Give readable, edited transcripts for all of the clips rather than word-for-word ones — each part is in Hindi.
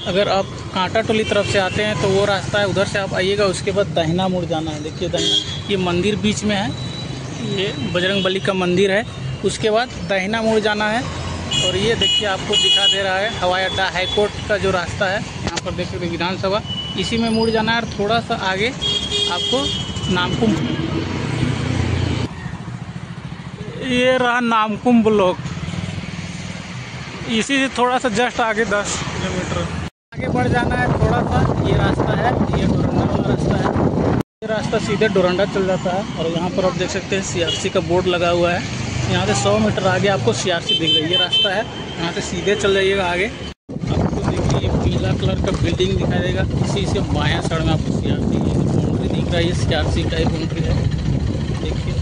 अगर आप कांटा टोली तरफ से आते हैं तो वो रास्ता है, उधर से आप आइएगा। उसके बाद दाहिना मुड़ जाना है। देखिए दाहिना, ये मंदिर बीच में है, ये बजरंगबली का मंदिर है। उसके बाद दाहिना मुड़ जाना है और ये देखिए आपको दिखा दे रहा है हवाई अड्डा, हाई कोर्ट का जो रास्ता है। यहाँ पर देख सकते विधानसभा, इसी में मुड़ जाना है और थोड़ा सा आगे आपको नामकुम, ये रहा नामकुम ब्लॉक। इसी से थोड़ा सा जस्ट आगे 10 किलोमीटर आगे बढ़ जाना है थोड़ा सा। ये रास्ता है, ये डोरंडा वाला रास्ता है। ये रास्ता सीधे डोरंडा चल जाता है और यहाँ पर आप देख सकते हैं सीआरसी का बोर्ड लगा हुआ है। यहाँ से 100 मीटर आगे आपको सीआरसी दिख रही है। ये रास्ता है, यहाँ से सीधे चल जाइएगा आगे। आपको देखिए ये पीला कलर का बिल्डिंग दिखाई देगा, इसी से बायां साइड में आपको सीआरसी बाउंड्री दिख रहा है। ये सीआरसी का ही बाउंड्री है। देखिए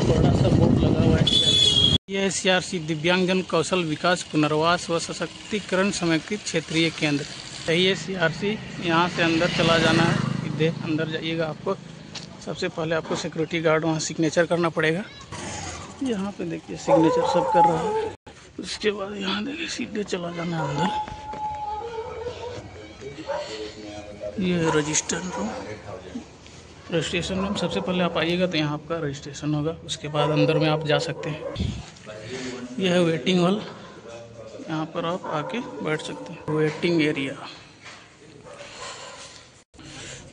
बड़ा सा बोर्ड लगा हुआ है। यह सीआरसी दिव्यांगजन कौशल विकास पुनर्वास व सशक्तिकरण समेकित क्षेत्रीय केंद्र। यही है सीआरसी। यहाँ से अंदर चला जाना है, सीधे अंदर जाइएगा। आपको सबसे पहले आपको सिक्योरिटी गार्ड वहाँ सिग्नेचर करना पड़ेगा। यहाँ पे देखिए सिग्नेचर सब कर रहा है। उसके बाद यहाँ देखिए सीधे चला जाना है अंदर। ये रजिस्टर रूम, रजिस्ट्रेशन रूम। सबसे पहले आप आइएगा तो यहाँ आपका रजिस्ट्रेशन होगा, उसके बाद अंदर में आप जा सकते हैं। यह है वेटिंग हॉल, यहाँ पर आप आके बैठ सकते हैं। वेटिंग एरिया,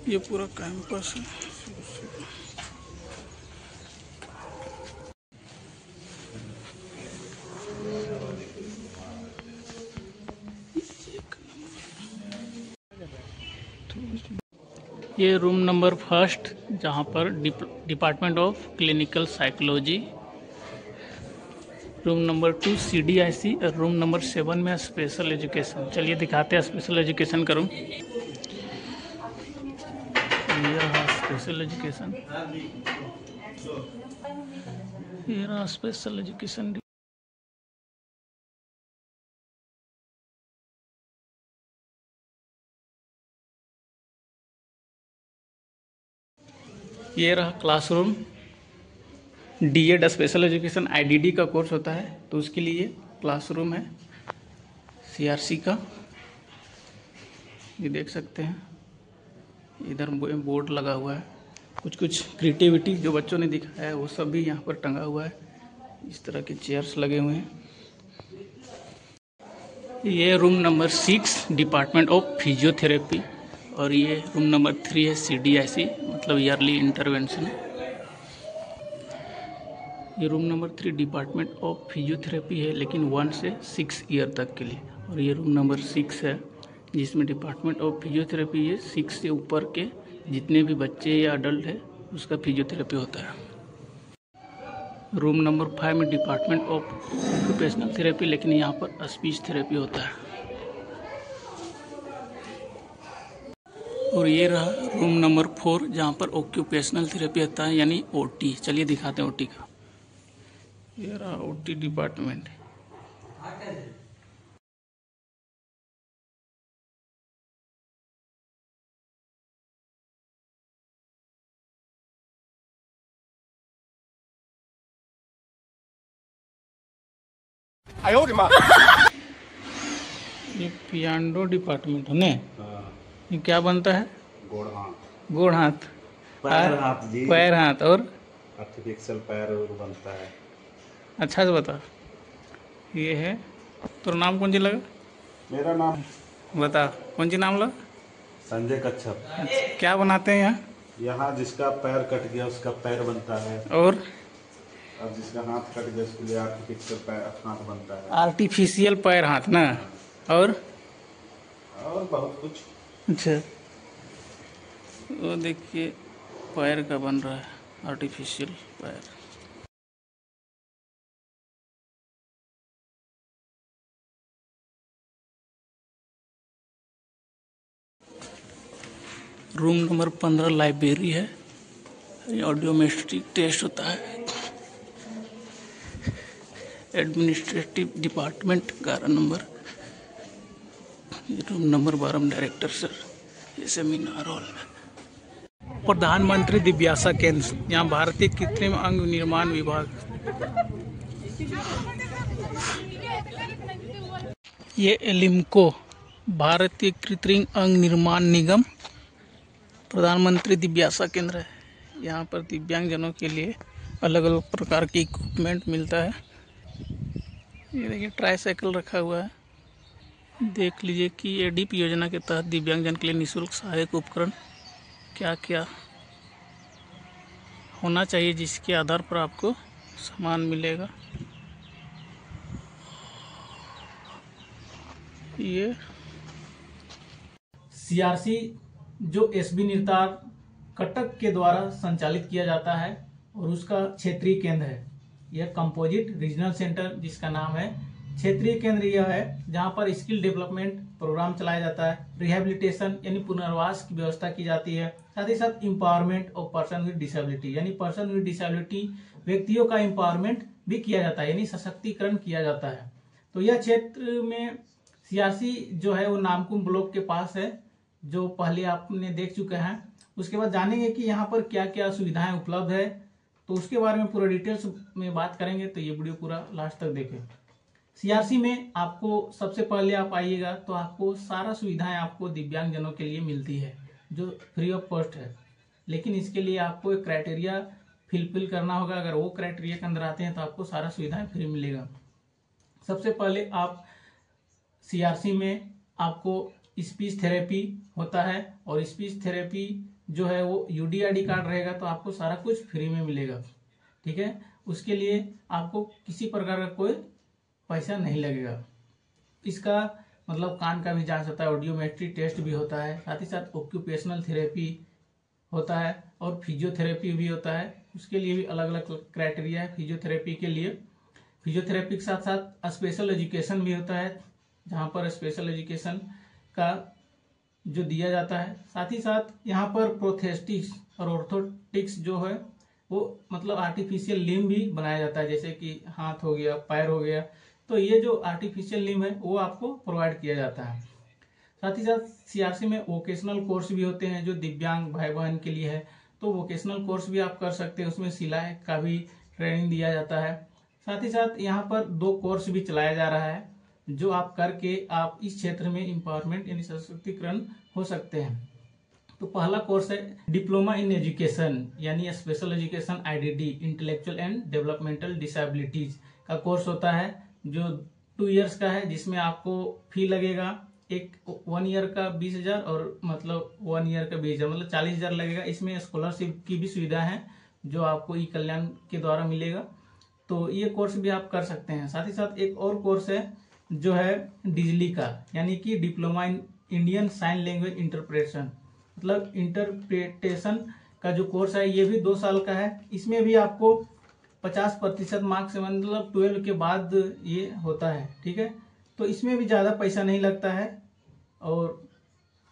ये पूरा कैंपस है। ये रूम नंबर 1, जहाँ पर department of clinical psychology. Room number 2 CDIC और रूम नंबर 7 में स्पेशल एजुकेशन। चलिए दिखाते हैं स्पेशल एजुकेशन का रूम। ये रहा स्पेशल एजुकेशन, ये रहा स्पेशल एजुकेशन। ये रहा classroom. DED special education IDD का कोर्स होता है, तो उसके लिए क्लासरूम है CRC का। ये देख सकते हैं, इधर बोर्ड लगा हुआ है। कुछ क्रिएटिविटी जो बच्चों ने दिखाया है वो सब भी यहाँ पर टंगा हुआ है। इस तरह के चेयर्स लगे हुए हैं। ये room number 6 department of physiotherapy और ये रूम नंबर 3 है CDIC, मतलब ईयरली इंटरवेंशन। ये room number 3 department of physiotherapy है, लेकिन 1 से 6 ईयर तक के लिए। और ये रूम नंबर 6 है, जिसमें डिपार्टमेंट ऑफ फिजियोथेरेपी है। 6 से ऊपर के जितने भी बच्चे या अडल्ट है उसका फिजियोथेरेपी होता है। रूम नंबर 5 में डिपार्टमेंट ऑफ ऑक्यूपेशनल थेरेपी, लेकिन यहाँ पर स्पीच थेरेपी होता है। और ये रहा रूम नंबर 4, जहाँ पर ऑक्यूपेशनल थेरेपी होता है, यानी OT। चलिए दिखाते हैं OT का। ये रहा OT डिपार्टमेंट। ये पियानो डिपार्टमेंट है ना? ये क्या बनता है? गोड़ हाथ, पैर हाथ जी, पैर हाथ और आर्टिफिशियल पैर बनता है। अच्छा से बता। ये है, तो नाम कौन सी लगा? मेरा नाम बता कौन सी नाम लगा? संजय कच्छप। अच्छा, क्या बनाते हैं यहाँ? यहाँ जिसका पैर कट गया उसका पैर बनता है, और जिसका हाथ कट गया उसके लिए आर्टिफिशियल पैर हाथ बनता है। आर्टिफिशियल पैर हाथ ना? और बहुत कुछ। अच्छा, वो देखिए पैर का बन रहा है, आर्टिफिशियल पैर। रूम नंबर 15 लाइब्रेरी है। ऑडियोमेट्रिक टेस्ट होता है। Administrative department 11 number. Room number 12 में डायरेक्टर सर। ये सेमिनार हॉल है। प्रधानमंत्री दिव्यासा केंद्र, यहाँ भारतीय कृत्रिम अंग निर्माण विभाग। ये एलिम्को भारतीय कृत्रिम अंग निर्माण निगम प्रधानमंत्री दिव्यासा केंद्र है। यहाँ पर दिव्यांगजनों के लिए अलग अलग प्रकार की इक्विपमेंट मिलता है। ये देखिए ट्राईसाइकिल रखा हुआ है। देख लीजिए कि एडीप योजना के तहत दिव्यांगजन के लिए निःशुल्क सहायक उपकरण क्या क्या होना चाहिए, जिसके आधार पर आपको सामान मिलेगा। ये सीआरसी जो एसबी निर्तार कटक के द्वारा संचालित किया जाता है और उसका क्षेत्रीय केंद्र है। यह कंपोजिट रीजनल सेंटर जिसका नाम है। क्षेत्रीय केंद्र यह है जहां पर स्किल डेवलपमेंट प्रोग्राम चलाया जाता है, रिहेबिलिटेशन यानी पुनर्वास की व्यवस्था की जाती है, साथ ही साथ empowerment of person with disability यानी पर्सन विद डिसेबिलिटी व्यक्तियों का एम्पावरमेंट भी किया जाता है, यानी सशक्तिकरण किया जाता है। तो यह क्षेत्र में सीआरसी जो है वो नामकुम ब्लॉक के पास है, जो पहले आपने देख चुके हैं। उसके बाद जानेंगे कि यहाँ पर क्या क्या सुविधाएं उपलब्ध है, तो उसके बारे में पूरा डिटेल्स में बात करेंगे। तो ये वीडियो पूरा लास्ट तक देखें। सीआरसी में आपको सबसे पहले आप आइएगा तो आपको सारा सुविधाएं आपको दिव्यांगजनों के लिए मिलती है जो फ्री ऑफ कॉस्ट है, लेकिन इसके लिए आपको एक क्राइटेरिया फिल करना होगा। अगर वो क्राइटेरिया के अंदर आते हैं तो आपको सारा सुविधाएं फ्री मिलेगा। सबसे पहले आप सीआरसी में आपको स्पीच थेरेपी होता है, और स्पीच थेरेपी जो है वो यूडीआईडी कार्ड रहेगा तो आपको सारा कुछ फ्री में मिलेगा। ठीक है, उसके लिए आपको किसी प्रकार का कोई पैसा नहीं लगेगा। इसका मतलब कान का भी जांच होता है, ऑडियोमेट्री टेस्ट भी होता है, साथ ही साथ ऑक्यूपेशनल थेरेपी होता है और फिजियोथेरेपी भी होता है। उसके लिए भी अलग अलग क्राइटेरिया है। फिजियोथेरेपी के लिए फिजियोथेरेपी के साथ साथ स्पेशल एजुकेशन भी होता है, जहाँ पर स्पेशल एजुकेशन का जो दिया जाता है। साथ ही साथ यहाँ पर प्रोथेस्टिक्स और ऑर्थोटिक्स जो है वो मतलब आर्टिफिशियल लिम्ब भी बनाया जाता है, जैसे कि हाथ हो गया, पैर हो गया। तो ये जो आर्टिफिशियल लिम्ब है वो आपको प्रोवाइड किया जाता है। साथ ही साथ सीआरसी में वोकेशनल कोर्स भी होते हैं जो दिव्यांग भाई बहन के लिए है, तो वोकेशनल कोर्स भी आप कर सकते हैं। उसमें सिलाई का भी ट्रेनिंग दिया जाता है। साथ ही साथ यहाँ पर 2 कोर्स भी चलाया जा रहा है जो आप करके आप इस क्षेत्र में एम्पावरमेंट यानी सशक्तिकरण हो सकते हैं। तो पहला कोर्स है डिप्लोमा इन एजुकेशन यानी special education IDD intellectual and developmental disabilities का कोर्स होता है, जो 2 इयर्स का है, जिसमें आपको फी लगेगा। एक 1 ईयर का 20,000 और मतलब 1 ईयर का 20,000 मतलब 40,000 लगेगा। इसमें स्कॉलरशिप की भी सुविधा है जो आपको ई कल्याण के द्वारा मिलेगा, तो ये कोर्स भी आप कर सकते हैं। साथ ही साथ एक और कोर्स है जो है डिजली का, यानी कि diploma in Indian sign language interpretation, मतलब इंटरप्रिटेशन का जो कोर्स है ये भी 2 साल का है। इसमें भी आपको 50% मार्क्स से मतलब 12 के बाद ये होता है। ठीक है, तो इसमें भी ज़्यादा पैसा नहीं लगता है, और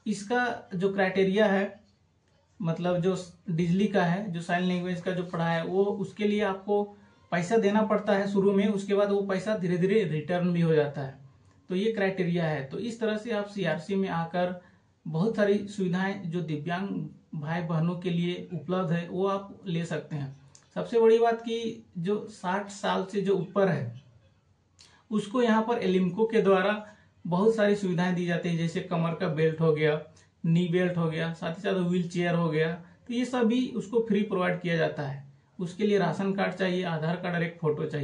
इसका जो क्राइटेरिया है मतलब जो डिजली का है, जो साइन लैंग्वेज का जो पढ़ा है वो उसके लिए आपको पैसा देना पड़ता है शुरू में, उसके बाद वो पैसा धीरे धीरे रिटर्न भी हो जाता है। तो ये क्राइटेरिया है। तो इस तरह से आप सीआरसी में आकर बहुत सारी सुविधाएं जो दिव्यांग भाई बहनों के लिए उपलब्ध है वो आप ले सकते हैं। सबसे बड़ी बात कि जो 60 साल से जो ऊपर है उसको यहाँ पर एलिम्को के द्वारा बहुत सारी सुविधाएं दी जाती है, जैसे कमर का बेल्ट हो गया, नी बेल्ट हो गया, साथ ही साथ व्हील चेयर हो गया। तो ये सब भी उसको फ्री प्रोवाइड किया जाता है। उसके लिए राशन कार्ड चाहिए, आधार कार्ड और एक फोटो चाहिए।